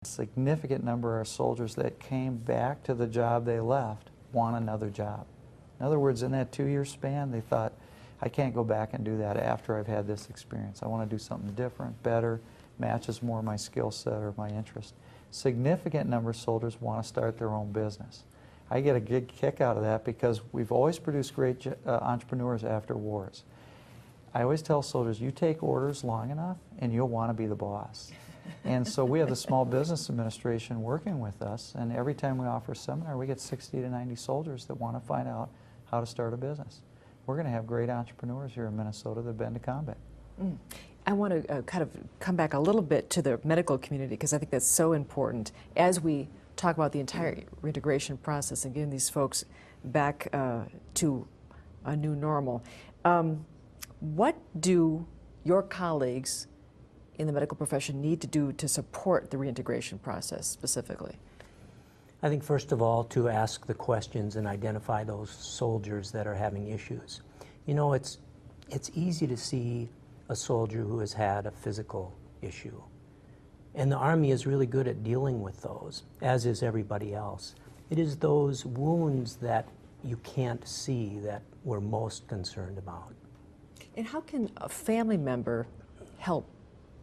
Significant number of our soldiers that came back to the job they left want another job. In other words, in that 2-year span, they thought, I can't go back and do that after I've had this experience. I want to do something different, better, matches more my skill set or my interest. Significant number of soldiers want to start their own business. I get a good kick out of that because we've always produced great entrepreneurs after wars. I always tell soldiers, you take orders long enough and you'll want to be the boss. And so we have the Small Business Administration working with us, and every time we offer a seminar, we get 60 to 90 soldiers that want to find out how to start a business. We're going to have great entrepreneurs here in Minnesota that have been to combat. I want to kind of come back a little bit to the medical community because I think that's so important as we talk about the entire reintegration process and getting these folks back to a new normal. What do your colleagues in the medical profession need to do to support the reintegration process specifically? I think first of all to ask the questions and identify those soldiers that are having issues. You know, it's easy to see a soldier who has had a physical issue. And the Army is really good at dealing with those, as is everybody else. It is those wounds that you can't see that we're most concerned about. And how can a family member help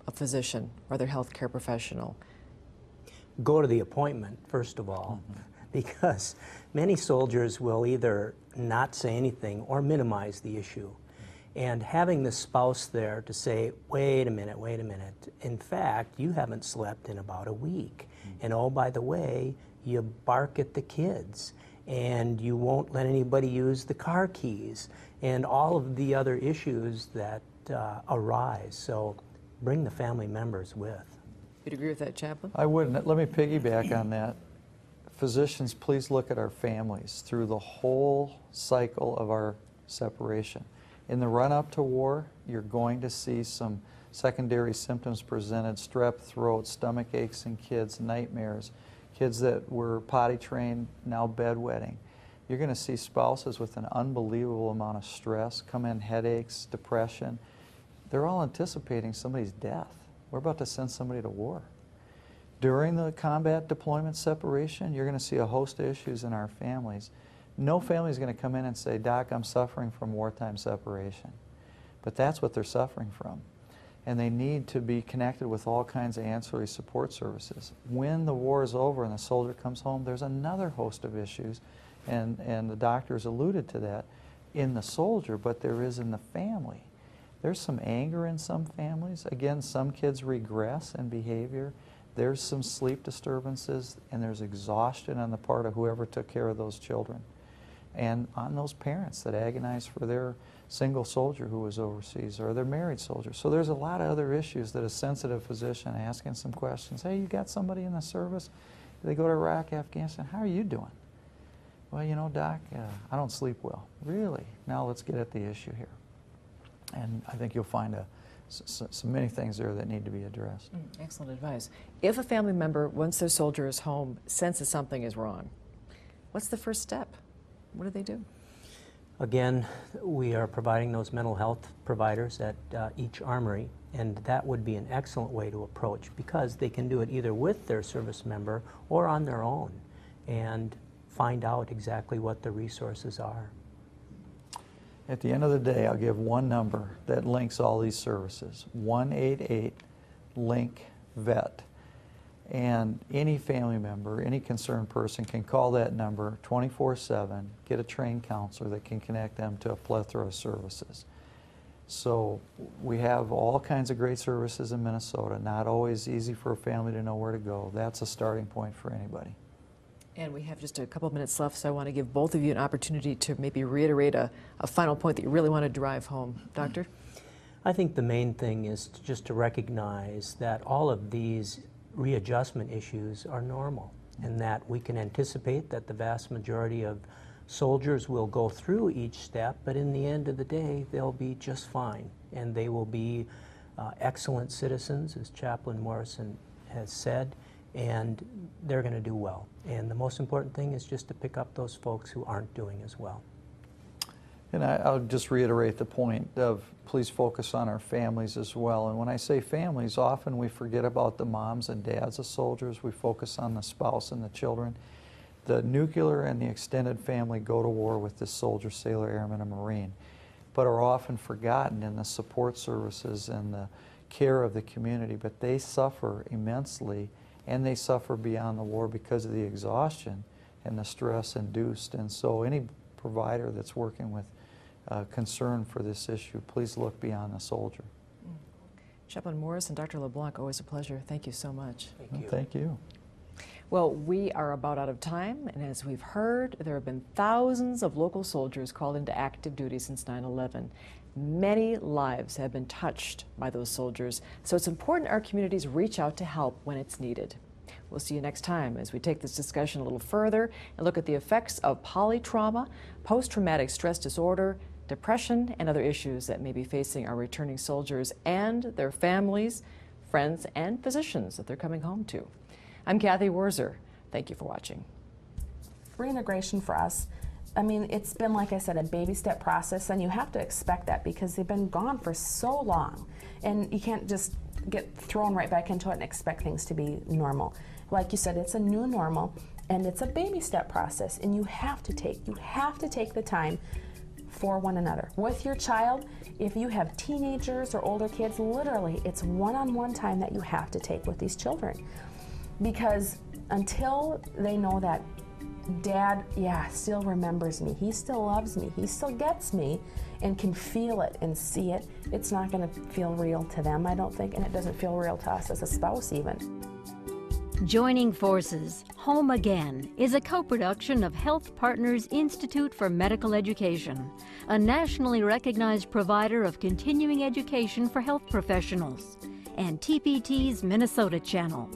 a physician or their healthcare professional? Go to the appointment, first of all, because many soldiers will either not say anything or minimize the issue. And having the spouse there to say, wait a minute, in fact, you haven't slept in about a week. And oh, by the way, you bark at the kids, and you won't let anybody use the car keys, and all of the other issues that arise. So bring the family members with. You'd agree with that, Chaplain? I wouldn't. Let me piggyback on that. Physicians, please look at our families through the whole cycle of our separation. In the run-up to war, you're going to see some secondary symptoms presented: strep throat, stomach aches in kids, nightmares, kids that were potty trained, now bedwetting. You're going to see spouses with an unbelievable amount of stress, come in headaches, depression. They're all anticipating somebody's death. We're about to send somebody to war. During the combat deployment separation, you're going to see a host of issues in our families. No family is going to come in and say, Doc, I'm suffering from wartime separation. But that's what they're suffering from. And they need to be connected with all kinds of ancillary support services. When the war is over and the soldier comes home, there's another host of issues, and the doctors alluded to that, in the soldier, but there is in the family. There's some anger in some families. Again, some kids regress in behavior. There's some sleep disturbances, and there's exhaustion on the part of whoever took care of those children, and on those parents that agonize for their single soldier who was overseas or their married soldier. So there's a lot of other issues that a sensitive physician asking some questions. Hey, you got somebody in the service? They go to Iraq, Afghanistan. How are you doing? Well, you know, Doc, I don't sleep well. Really? Now let's get at the issue here. And I think you'll find many things there that need to be addressed. Excellent advice. If a family member, once their soldier is home, senses something is wrong, what's the first step? What do they do? Again, we are providing those mental health providers at each armory, and that would be an excellent way to approach, because they can do it either with their service member or on their own and find out exactly what the resources are. At the end of the day, I'll give one number that links all these services: 188-LINK-VET. And any family member, any concerned person can call that number 24/7, get a trained counselor that can connect them to a plethora of services. So we have all kinds of great services in Minnesota. Not always easy for a family to know where to go. That's a starting point for anybody. And we have just a couple of minutes left, so I want to give both of you an opportunity to maybe reiterate a final point that you really want to drive home. Doctor? I think the main thing is just to recognize that all of these readjustment issues are normal, and that we can anticipate that the vast majority of soldiers will go through each step, but in the end of the day, they'll be just fine, and they will be excellent citizens, as Chaplain Morrison has said, and they're going to do well. And the most important thing is just to pick up those folks who aren't doing as well. And I'll just reiterate the point of please focus on our families as well. And when I say families, often we forget about the moms and dads of soldiers. We focus on the spouse and the children. The nuclear and the extended family go to war with this soldier, sailor, airman, and Marine, but are often forgotten in the support services and the care of the community. But they suffer immensely, and they suffer beyond the war because of the exhaustion and the stress induced. And so any provider that's working with concern for this issue, please look beyond the soldier. Chaplain Morris and Dr. LeBlanc, always a pleasure. Thank you so much. Thank you. Thank you. Well, we are about out of time, and as we've heard, there have been thousands of local soldiers called into active duty since 9/11. Many lives have been touched by those soldiers, so it's important our communities reach out to help when it's needed. We'll see you next time as we take this discussion a little further and look at the effects of polytrauma, post-traumatic stress disorder, depression, and other issues that may be facing our returning soldiers and their families, friends, and physicians that they're coming home to. I'm Kathy Wurzer. Thank you for watching. Reintegration for us, I mean, it's been, like I said, a baby step process, and you have to expect that because they've been gone for so long, and you can't just get thrown right back into it and expect things to be normal. Like you said, it's a new normal, and it's a baby step process, and you have to take the time for one another. With your child, if you have teenagers or older kids, literally, it's one-on-one time that you have to take with these children. Because until they know that Dad, yeah, still remembers me, he still loves me, he still gets me, and can feel it and see it, it's not going to feel real to them, I don't think, and it doesn't feel real to us as a spouse even. Joining Forces, Home Again is a co-production of Health Partners Institute for Medical Education, a nationally recognized provider of continuing education for health professionals, and TPT's Minnesota channel.